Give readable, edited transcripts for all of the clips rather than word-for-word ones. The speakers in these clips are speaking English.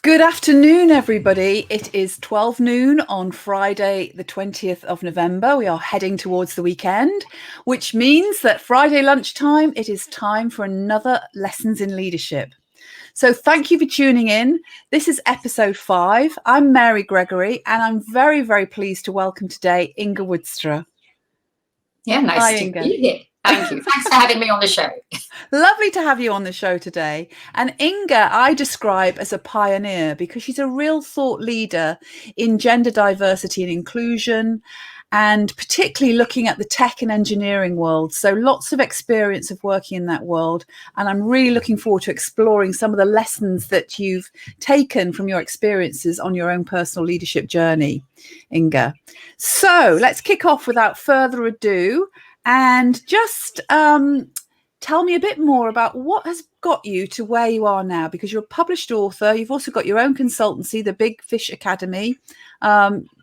Good afternoon, everybody. It is 12 noon on Friday, the 20th of November. We are heading towards the weekend, which means that Friday lunchtime, it is time for another Lessons in Leadership. So thank you for tuning in. This is episode 5. I'm Mary Gregory, and I'm very, very pleased to welcome today Inge Woudstra. Yeah, nice to be here. Thank you. Thanks for having me on the show. Lovely to have you on the show today. And Inge, I describe as a pioneer because she's a real thought leader in gender diversity and inclusion, and particularly looking at the tech and engineering world. So lots of experience of working in that world. And I'm really looking forward to exploring some of the lessons that you've taken from your experiences on your own personal leadership journey, Inge. So let's kick off without further ado. And just tell me a bit more about what has got you to where you are now, because you're a published author. You've also got your own consultancy, the Big Fish Academy.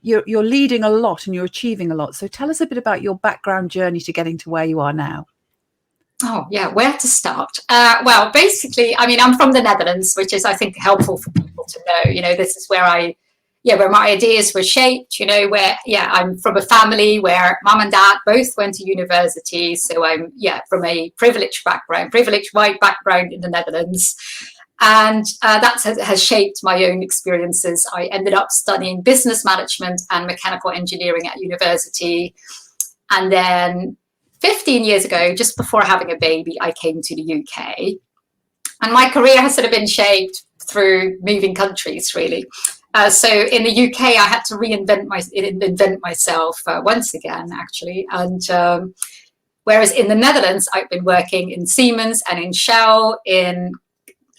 You're leading a lot and you're achieving a lot. So tell us a bit about your background journey to getting to where you are now. Oh, yeah, where to start? Well, basically, I mean, I'm from the Netherlands, which is, I think, helpful for people to know. This is where where my ideas were shaped, where, I'm from a family where mum and dad both went to university. So I'm, from a privileged white background in the Netherlands. And that has shaped my own experiences. I ended up studying business management and mechanical engineering at university. And then 15 years ago, just before having a baby, I came to the UK. And my career has sort of been shaped through moving countries, really. So in the UK, I had to invent myself once again, actually. And whereas in the Netherlands, I've been working in Siemens and in Shell in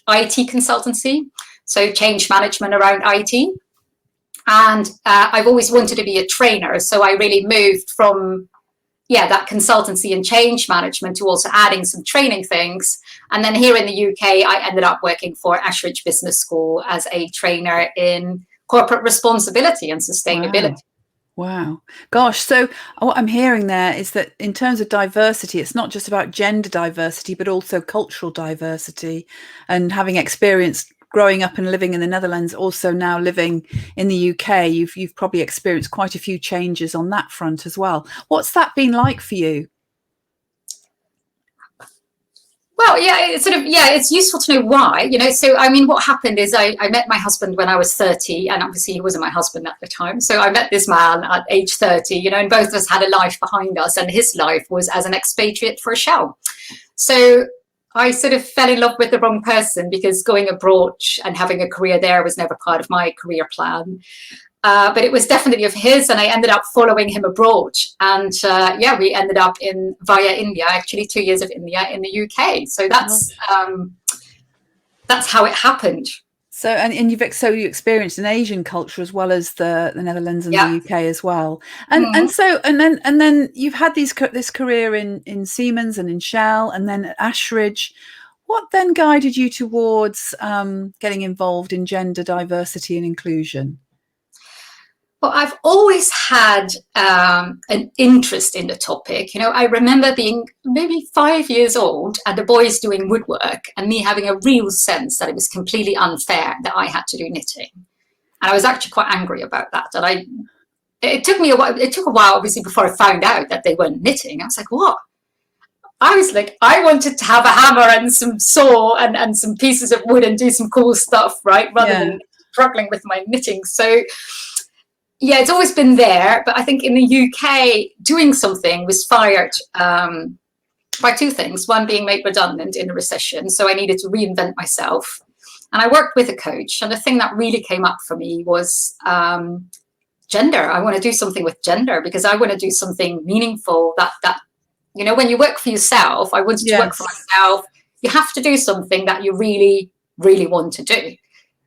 IT consultancy, so change management around IT. And I've always wanted to be a trainer. So I really moved from that consultancy and change management to also adding some training things. And then here in the UK, I ended up working for Ashridge Business School as a trainer in corporate responsibility and sustainability. Wow. Gosh. So what I'm hearing there is that in terms of diversity, it's not just about gender diversity, but also cultural diversity, and having experienced growing up and living in the Netherlands, also now living in the UK, you've probably experienced quite a few changes on that front as well. What's that been like for you? Well, it's useful to know why, So, I mean, what happened is I met my husband when I was 30, and obviously he wasn't my husband at the time. So I met this man at age 30, and both of us had a life behind us, and his life was as an expatriate for Shell. So I sort of fell in love with the wrong person, because going abroad and having a career there was never part of my career plan. But it was definitely of his, and I ended up following him abroad. And we ended up via India, actually 2 years of India in the UK. So that's how it happened. So you experienced an Asian culture as well as the Netherlands and the UK as well. And then you've had this career in Siemens and in Shell and then at Ashridge. What then guided you towards getting involved in gender diversity and inclusion? Well, I've always had an interest in the topic. I remember being maybe 5 years old and the boys doing woodwork and me having a real sense that it was completely unfair that I had to do knitting. And I was actually quite angry about that. And it took a while, obviously, before I found out that they weren't knitting. I was like, what? I was like, I wanted to have a hammer and some saw and some pieces of wood and do some cool stuff, right? Rather than struggling with my knitting. So it's always been there, but I think in the UK, doing something was fired by two things. One, being made redundant in a recession, so I needed to reinvent myself. And I worked with a coach, and the thing that really came up for me was gender. I want to do something with gender because I want to do something meaningful that when you work for yourself, I wanted to work for myself, you have to do something that you really, really want to do.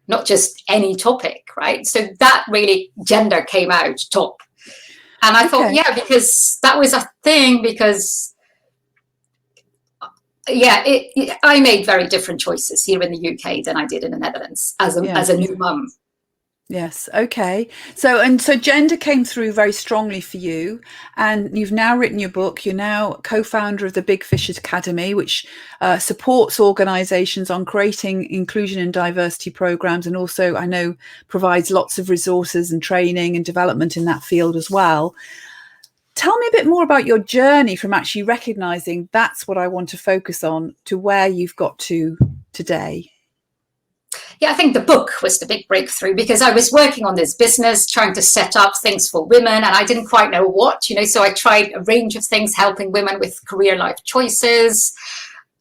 Not just any topic, right? So that really gender came out top. And I thought, because that was a thing, because, I made very different choices here in the UK than I did in the Netherlands as a new mum. Yes. Okay. So gender came through very strongly for you, and you've now written your book. You're now co-founder of the Big Fish Academy, which supports organisations on creating inclusion and diversity programs, and also I know provides lots of resources and training and development in that field as well. Tell me a bit more about your journey from actually recognising that's what I want to focus on to where you've got to today. Yeah, I think the book was the big breakthrough, because I was working on this business, trying to set up things for women, and I didn't quite know what, so I tried a range of things, helping women with career life choices.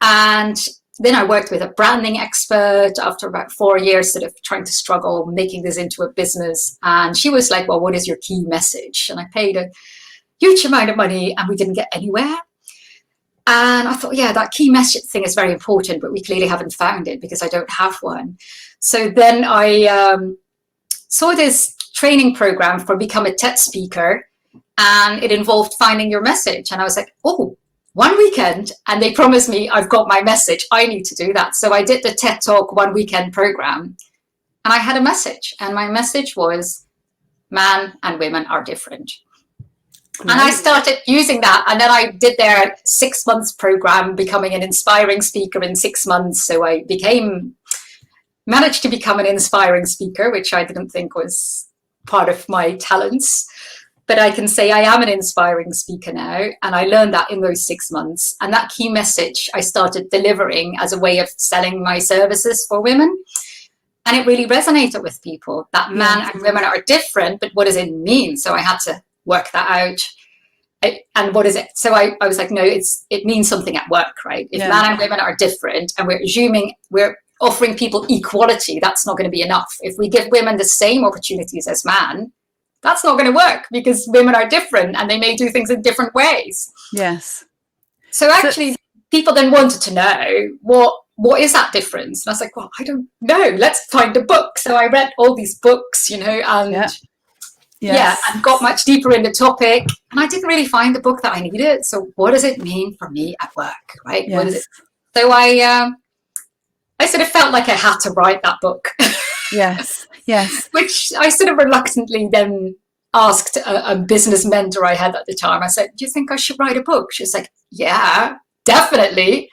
And then I worked with a branding expert after about 4 years, sort of trying to struggle making this into a business. And she was like, well, what is your key message? And I paid a huge amount of money and we didn't get anywhere. And I thought, yeah, that key message thing is very important, but we clearly haven't found it because I don't have one. So then I saw this training program for become a TED speaker, and it involved finding your message. And I was like, oh, 1 weekend, and they promised me I've got my message. I need to do that. So I did the TED Talk 1 weekend program, and I had a message, and my message was, man and women are different. Great. And I started using that, and then I did their 6 months program, becoming an inspiring speaker in 6 months. So I managed to become an inspiring speaker, which I didn't think was part of my talents. But I can say I am an inspiring speaker now, and I learned that in those 6 months. And that key message I started delivering as a way of selling my services for women. And it really resonated with people, that men and women are different, but what does it mean? So I had to work that out. And what is it? So I was like, no, it means something at work, right? If men and women are different and we're offering people equality, that's not going to be enough. If we give women the same opportunities as men, that's not going to work, because women are different and they may do things in different ways. Yes. So actually, people then wanted to know what is that difference? And I was like, well, I don't know. Let's find a book. So I read all these books, and and got much deeper in the topic. And I didn't really find the book that I needed. So what does it mean for me at work, right? Yes. What is it? So I sort of felt like I had to write that book. Yes. Which I sort of reluctantly then asked a business mentor I had at the time. I said, do you think I should write a book? She was like, yeah, definitely.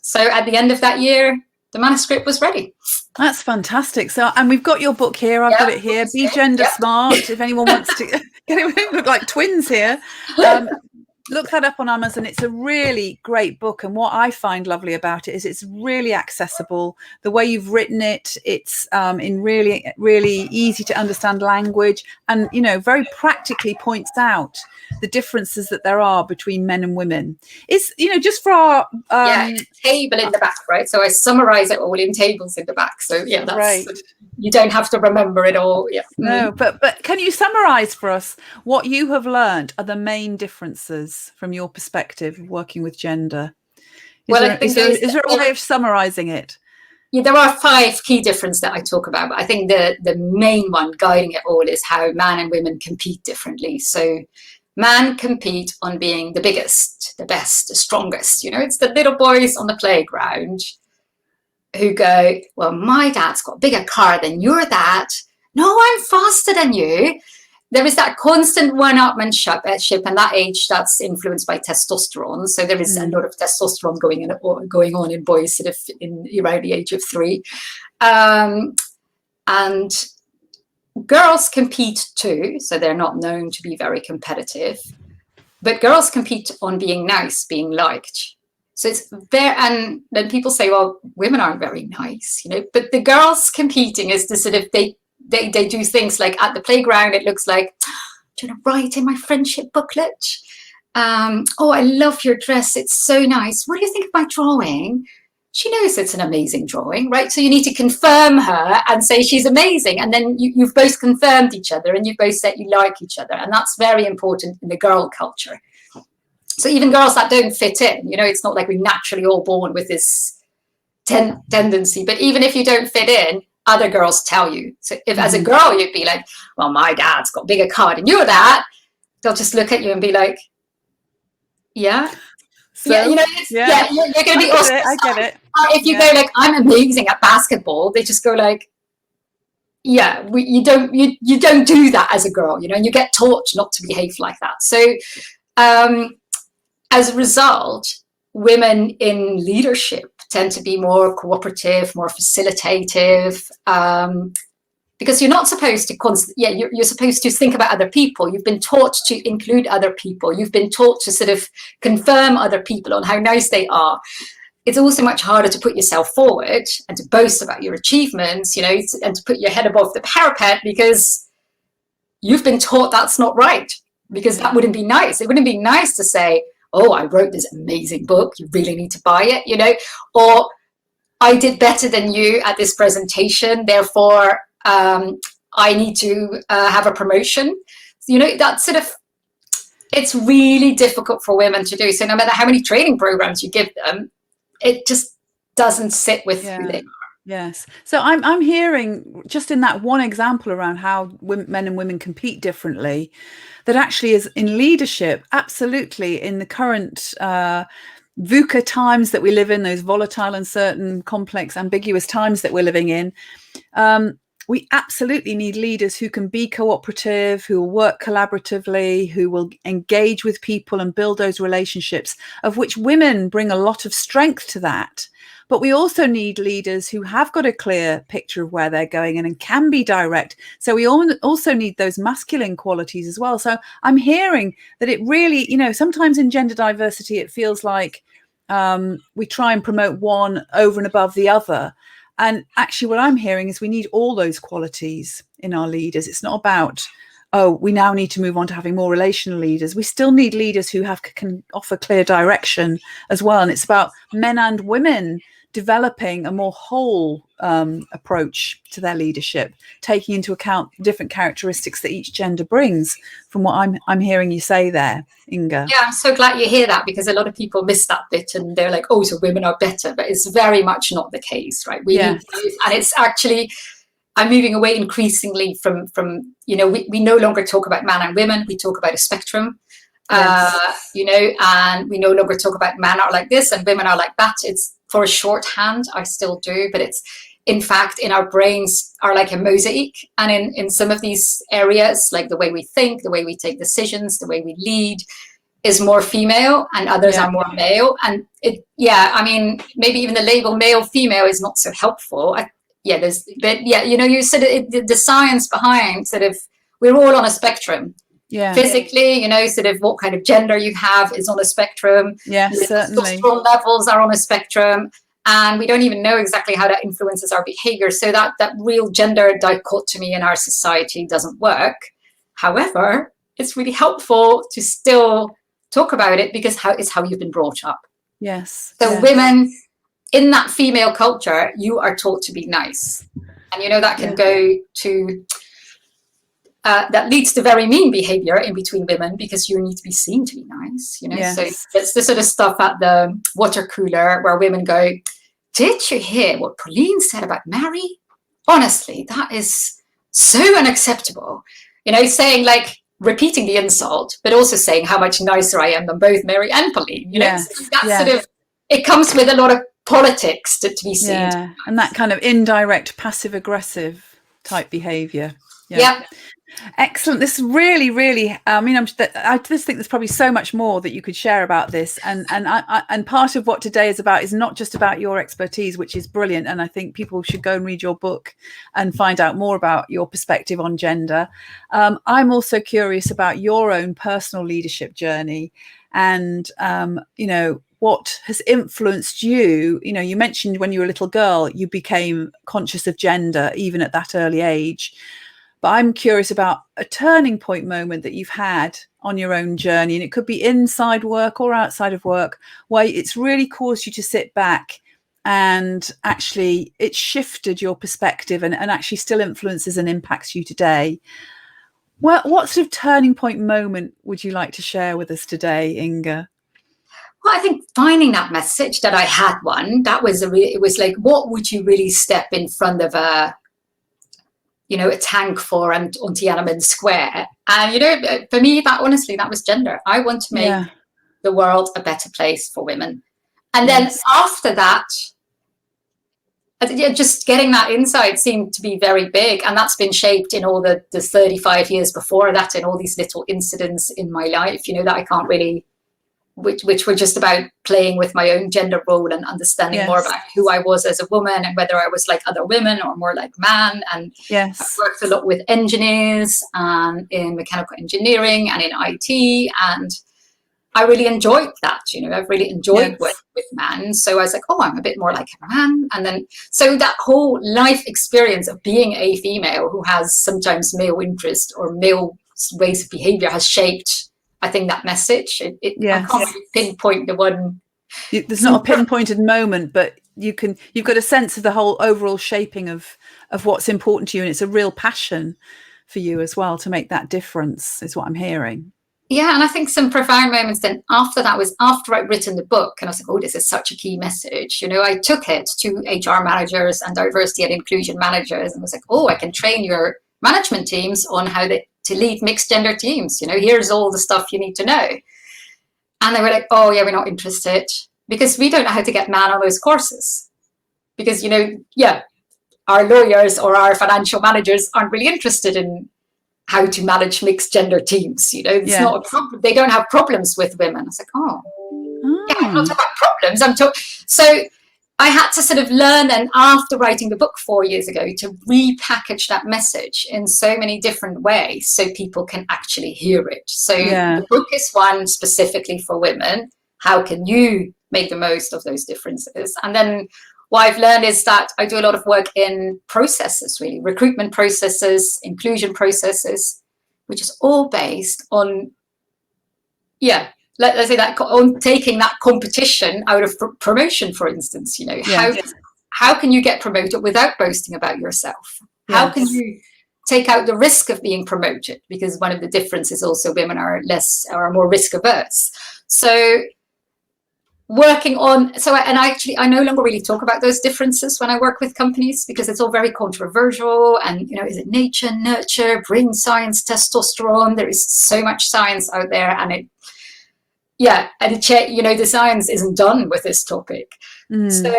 So at the end of that year, the manuscript was ready. That's fantastic. So, and we've got your book here. I've got it here. Be Gender Smart. If anyone wants to get it, we look like twins here. Look that up on Amazon. It's a really great book. And what I find lovely about it is it's really accessible. The way you've written it, it's in really, really easy to understand language, and, very practically points out the differences that there are between men and women. It's, just for our... table in the back, right? So I summarize it all in tables in the back. So that's right. You don't have to remember it all. Yeah. No, but can you summarize for us what you have learned are the main differences from your perspective working with gender? Is there a way of summarizing it? Yeah, there are 5 key differences that I talk about. But I think the main one guiding it all is how men and women compete differently. So men compete on being the biggest, the best, the strongest. It's the little boys on the playground who go, well, my dad's got a bigger car than your dad. No, I'm faster than you. There is that constant one-upmanship, and that age that's influenced by testosterone. So there is a lot of testosterone going on in boys sort of around the age of 3. And girls compete too, so they're not known to be very competitive. But girls compete on being nice, being liked. So it's there, and then people say, well, women aren't very nice, But the girls competing is the sort of they do things like at the playground. It looks like, do you want to write in my friendship booklet? Oh, I love your dress. It's so nice. What do you think of my drawing? She knows it's an amazing drawing, right? So you need to confirm her and say she's amazing. And then you've both confirmed each other, and you've both said you like each other. And that's very important in the girl culture. So even girls that don't fit in, it's not like we're naturally all born with this tendency. But even if you don't fit in, other girls tell you. So if as a girl you'd be like, well, my dad's got a bigger car than your dad, they'll just look at you and be like, yeah. So, you're going to be awesome. I get it. If you go like, I'm amazing at basketball, they just go like, you don't do that as a girl, you know, and you get taught not to behave like that. So as a result, women in leadership tend to be more cooperative, more facilitative, because you're not supposed to you're supposed to think about other people. You've been taught to include other people. You've been taught to sort of confirm other people on how nice they are. It's also much harder to put yourself forward and to boast about your achievements, you know, and to put your head above the parapet, because you've been taught that's not right, because that wouldn't be nice. It wouldn't be nice to say, oh, I wrote this amazing book, you really need to buy it, you know, or I did better than you at this presentation, therefore I need to have a promotion. You know, that sort of, it's really difficult for women to do. So no matter how many training programs you give them, it just doesn't sit with who they are. Yes. So I'm hearing, just in that one example around how men and women compete differently, that actually is in leadership, absolutely, in the current VUCA times that we live in, those volatile, uncertain, complex, ambiguous times that we're living in, we absolutely need leaders who can be cooperative, who will work collaboratively, who will engage with people and build those relationships, of which women bring a lot of strength to that. But we also need leaders who have got a clear picture of where they're going and can be direct. So we also need those masculine qualities as well. So I'm hearing that it really, you know, sometimes in gender diversity, it feels like we try and promote one over and above the other. And actually what I'm hearing is we need all those qualities in our leaders. It's not about, oh, we now need to move on to having more relational leaders. We still need leaders who can offer clear direction as well. And it's about men and women developing a more whole approach to their leadership, taking into account different characteristics that each gender brings, from what I'm hearing you say there, Inge. Yeah, I'm so glad you hear that, because a lot of people miss that bit and they're like, oh, so women are better, but it's very much not the case, right? We need both, and it's actually, I'm moving away increasingly from you know, we no longer talk about man and women, we talk about a spectrum. You know, and we no longer talk about men are like this and women are like that. It's for a shorthand, I still do, but it's, in fact, in our brains are like a mosaic. And in some of these areas, like the way we think, the way we take decisions, the way we lead, is more female, and others are more male. And I mean, maybe even the label male, female is not so helpful. You know, you said the science behind sort of, we're all on a spectrum. Yeah. Physically, you know, sort of what kind of gender you have is on a spectrum. Yes, certainly. Testosterone levels are on a spectrum, and we don't even know exactly how that influences our behavior. So that real gender dichotomy in our society doesn't work. However, it's really helpful to still talk about it, because it's how you've been brought up. Yes. So women in that female culture, you are taught to be nice, and you know that can go to. That leads to very mean behavior in between women, because you need to be seen to be nice, you know. So it's the sort of stuff at the water cooler where women go, did you hear what Pauline said about Mary? Honestly, that is so unacceptable. You know, saying, like, repeating the insult, but also saying how much nicer I am than both Mary and Pauline. You know, so that's sort of, it comes with a lot of politics to be seen. Yeah, and that kind of indirect passive aggressive type behavior. Yeah. Excellent. This is really, really, I mean, I just think there's probably so much more that you could share about this. And part of what today is about is not just about your expertise, which is brilliant. And I think people should go and read your book and find out more about your perspective on gender. I'm also curious about your own personal leadership journey and, you know, what has influenced you. You know, you mentioned when you were a little girl, you became conscious of gender, even at that early age. But I'm curious about a turning point moment that you've had on your own journey, and it could be inside work or outside of work, where it's really caused you to sit back and actually it shifted your perspective and actually still influences and impacts you today. What sort of turning point moment would you like to share with us today, Inge? Well, I think finding that message, that I had one, that was it was like, what would you really step in front of a tank for and on Tiananmen Square? And, you know, for me, that honestly, that was gender. I want to make the world a better place for women. And then after that, yeah, just getting that insight seemed to be very big, and that's been shaped in all the 35 years before that, in all these little incidents in my life, you know, that I can't really, which were just about playing with my own gender role and understanding more about who I was as a woman and whether I was like other women or more like man. And I've worked a lot with engineers and in mechanical engineering and in IT, and I really enjoyed that, you know, I've really enjoyed working with men. So I was like, oh, I'm a bit more like a man. And then, so that whole life experience of being a female who has sometimes male interest or male ways of behavior has shaped, I think, that message. I can't really pinpoint the one. There's not a pinpointed moment, but you've got a sense of the whole overall shaping of what's important to you. And it's a real passion for you as well to make that difference, is what I'm hearing. Yeah, and I think some profound moments then after that was after I'd written the book, and I was like, oh, this is such a key message. You know, I took it to HR managers and diversity and inclusion managers and was like, oh, I can train your management teams on how to lead mixed gender teams. You know, here's all the stuff you need to know. And they were like, oh, yeah, we're not interested because we don't know how to get man on those courses. Because, you know, our lawyers or our financial managers aren't really interested in how to manage mixed gender teams. You know, it's not a problem. They don't have problems with women. I was like, I'm not talking about problems. So I had to sort of learn, and after writing the book 4 years ago, to repackage that message in so many different ways so people can actually hear it. So the book is one specifically for women. How can you make the most of those differences? And then what I've learned is that I do a lot of work in processes, really, recruitment processes, inclusion processes, which is all based on, let's say that on taking that competition out of promotion, for instance. You know, how can you get promoted without boasting about yourself? How can you take out the risk of being promoted? Because one of the differences also, women are more risk averse. So working on, I no longer really talk about those differences when I work with companies because it's all very controversial. And, you know, is it nature, nurture, brain science, testosterone? There is so much science out there, and the science isn't done with this topic. So,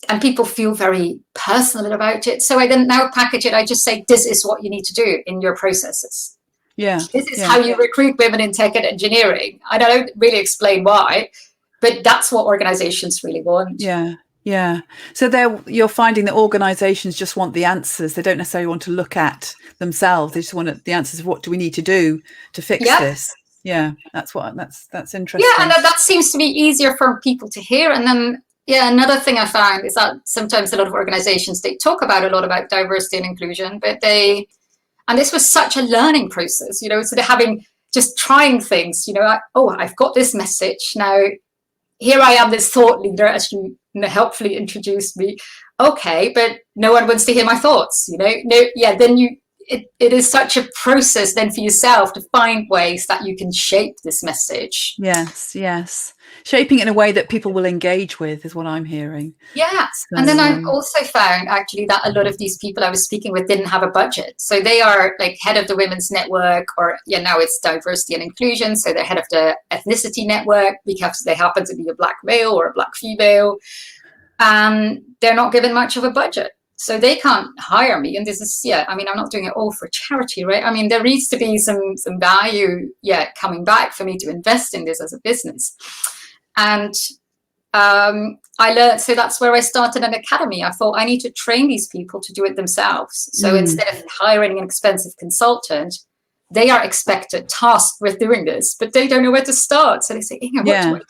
and people feel very personal about it. So I then now package it. I just say, this is what you need to do in your processes. This is how you recruit women in tech and engineering. I don't really explain why, but that's what organizations really want. So you're finding that organizations just want the answers. They don't necessarily want to look at themselves. They just want the answers of what do we need to do to fix this. That's interesting. And that seems to be easier for people to hear. And then another thing I found is that sometimes a lot of organizations, they talk a lot about diversity and inclusion, but and this was such a learning process, you know, so they're just trying things, you know, I've got this message now. Here I am, this thought leader, as you helpfully introduced me. Okay, but no one wants to hear my thoughts, you know. Then it is such a process then for yourself to find ways that you can shape this message. Yes. Shaping it in a way that people will engage with is what I'm hearing. So, and then I've also found actually that a lot of these people I was speaking with didn't have a budget. So they are like head of the Women's Network, or now it's diversity and inclusion. So they're head of the ethnicity network because they happen to be a black male or a black female. They're not given much of a budget. So they can't hire me. And this is, I'm not doing it all for charity, right? I mean, there needs to be some value, coming back for me to invest in this as a business. And I learned, so that's where I started an academy. I thought I need to train these people to do it themselves. So instead of hiring an expensive consultant, they are tasked with doing this, but they don't know where to start. So they say, Inge, what do I do?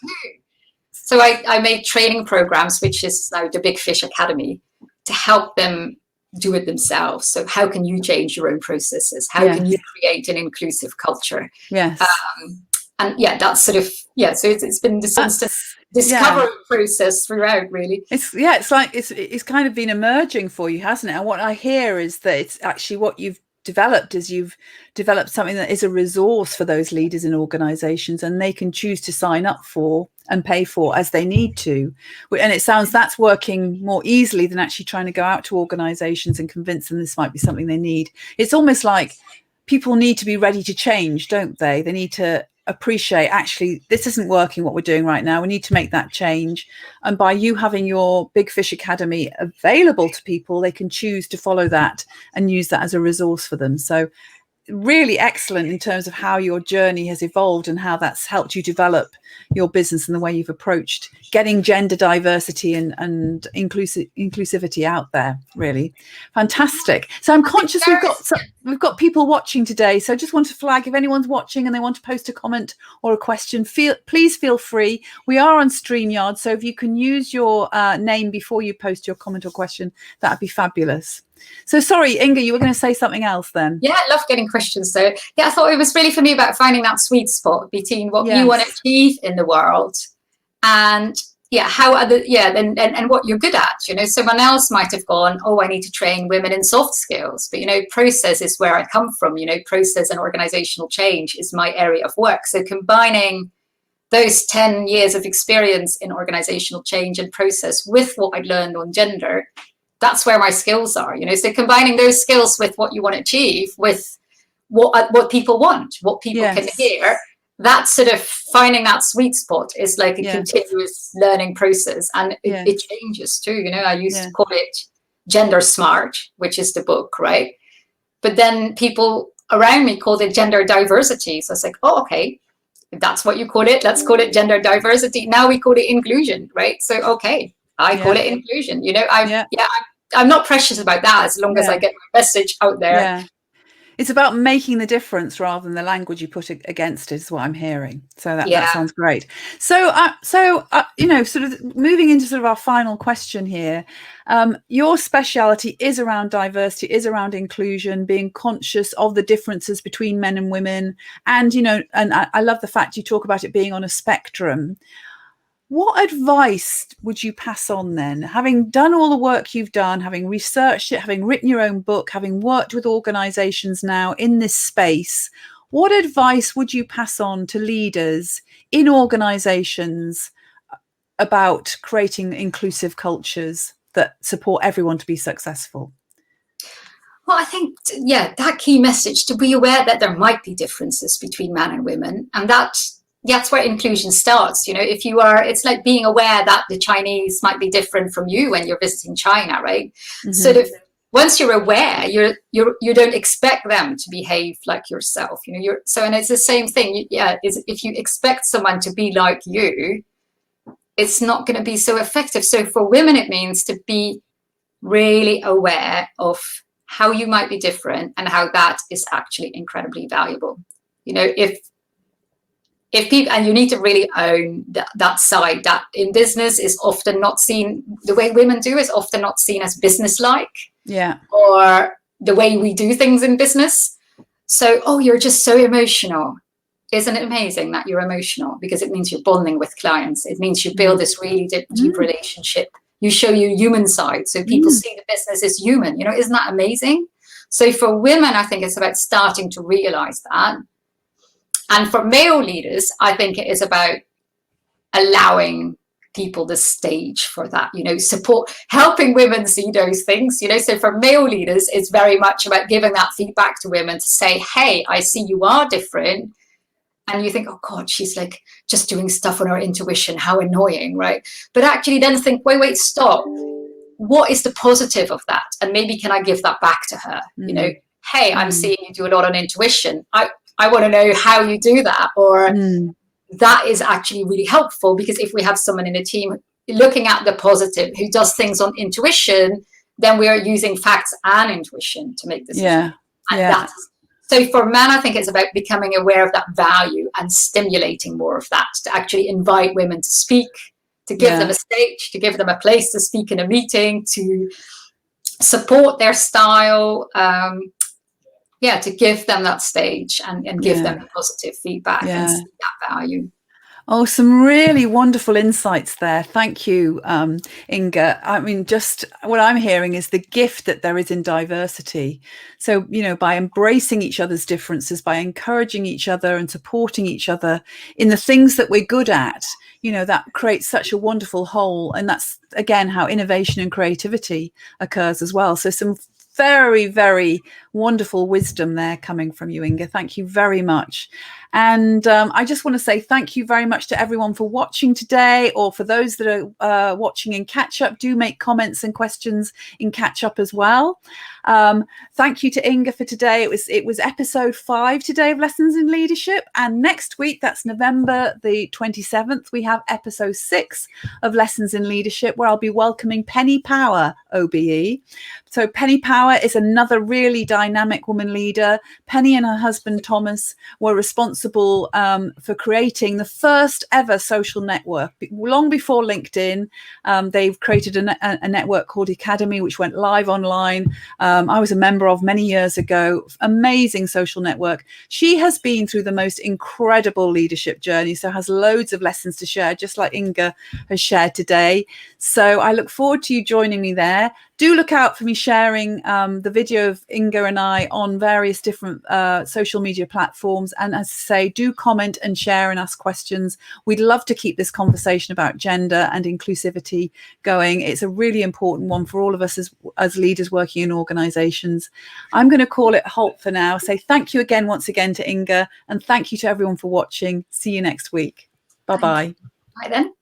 So I made training programs, which is now the Big Fish Academy, to help them do it themselves. So how can you change your own processes? How can you create an inclusive culture? And that's sort of, so it's been this instant discovery process throughout, really. It's kind of been emerging for you, hasn't it? And what I hear is that it's actually what you've developed is you've developed something that is a resource for those leaders in organizations, and they can choose to sign up for and pay for as they need to. And it sounds that's working more easily than actually trying to go out to organizations and convince them this might be something they need. It's almost like people need to be ready to change, don't they? They need to appreciate, actually, this isn't working, what we're doing right now. We need to make that change. And by you having your Big Fish Academy available to people, they can choose to follow that and use that as a resource for them. So really excellent in terms of how your journey has evolved and how that's helped you develop your business and the way you've approached getting gender diversity and inclusivity out there. Really fantastic. So I'm conscious we've got people watching today, so I just want to flag, if anyone's watching and they want to post a comment or a question, please feel free. We are on StreamYard, so if you can use your name before you post your comment or question, that'd be fabulous. So sorry, Inge, you were going to say something else then. Yeah, I love getting questions. So yeah, I thought it was really for me about finding that sweet spot between what you want to achieve in the world and how and what you're good at. You know, someone else might have gone, oh, I need to train women in soft skills. But, you know, process is where I come from. You know, process and organizational change is my area of work. So combining those 10 years of experience in organizational change and process with what I'd learned on gender, that's where my skills are, you know. So combining those skills with what you want to achieve, with what people want, what people can hear, that sort of finding that sweet spot is like a continuous learning process, and it changes too. You know, I used to call it gender smart, which is the book, right? But then people around me called it gender diversity. So it's like, oh, okay, if that's what you call it, let's call it gender diversity. Now we call it inclusion, right? So okay, I call it inclusion. You know, I'm not precious about that as long as I get my message out there. Yeah. It's about making the difference rather than the language you put against it, is what I'm hearing. So that sounds great. So, you know, sort of moving into sort of our final question here, your speciality is around diversity, is around inclusion, being conscious of the differences between men and women. And, you know, and I love the fact you talk about it being on a spectrum. What advice would you pass on then, having done all the work you've done, having researched it, having written your own book, having worked with organizations now in this space? What advice would you pass on to leaders in organizations about creating inclusive cultures that support everyone to be successful? Well, I think, that key message, to be aware that there might be differences between men and women, and that's where inclusion starts. You know, if you are, it's like being aware that the Chinese might be different from you when you're visiting China, right? Mm-hmm. Sort of, once you're aware, you don't expect them to behave like yourself. You know, and it's the same thing. If you expect someone to be like you, it's not going to be so effective. So for women, it means to be really aware of how you might be different and how that is actually incredibly valuable. You know, if people, and you need to really own that side that in business is often not seen, the way women do is often not seen as business-like, or the way we do things in business. So, oh, you're just so emotional. Isn't it amazing that you're emotional? Because it means you're bonding with clients. It means you build this really deep relationship. You show your human side, so people see the business as human. You know, isn't that amazing? So for women, I think it's about starting to realize that. And for male leaders, I think it is about allowing people the stage for that, you know, helping women see those things, you know. So for male leaders, it's very much about giving that feedback to women to say, hey, I see you are different. And you think, oh God, she's like just doing stuff on her intuition. How annoying, right? But actually then think, wait, stop. What is the positive of that? And maybe can I give that back to her? You know, hey, I'm seeing you do a lot on intuition. I want to know how you do that, or that is actually really helpful, because if we have someone in a team looking at the positive who does things on intuition, then we are using facts and intuition to make decisions. So for men, I think it's about becoming aware of that value and stimulating more of that, to actually invite women to speak, to give them a stage, to give them a place to speak in a meeting, to support their style, to give them that stage and give them positive feedback and see that value. Oh, some really wonderful insights there. Thank you, Inge. I mean, just what I'm hearing is the gift that there is in diversity. So, you know, by embracing each other's differences, by encouraging each other and supporting each other in the things that we're good at, you know, that creates such a wonderful whole. And that's, again, how innovation and creativity occurs as well. So some very, very wonderful wisdom there coming from you, Inge. Thank you very much. And I just want to say thank you very much to everyone for watching today, or for those that are watching in catch up. Do make comments and questions in catch up as well. Thank you to Inge for today. It was episode 5 today of Lessons in Leadership, and next week, that's November the 27th, we have episode 6 of Lessons in Leadership, where I'll be welcoming Penny Power, OBE. So Penny Power is another really dynamic woman leader. Penny and her husband Thomas were responsible for creating the first ever social network. Long before LinkedIn, they've created a network called Academy, which went live online. I was a member of many years ago. Amazing social network. She has been through the most incredible leadership journey, so has loads of lessons to share, just like Inge has shared today. So I look forward to you joining me there. Do look out for me sharing the video of Inge and I on various different social media platforms. And as I say, do comment and share and ask questions. We'd love to keep this conversation about gender and inclusivity going. It's a really important one for all of us as leaders working in organizations. I'm going to call it halt for now. Say thank you again, once again, to Inge, and thank you to everyone for watching. See you next week. Bye-bye. Bye then.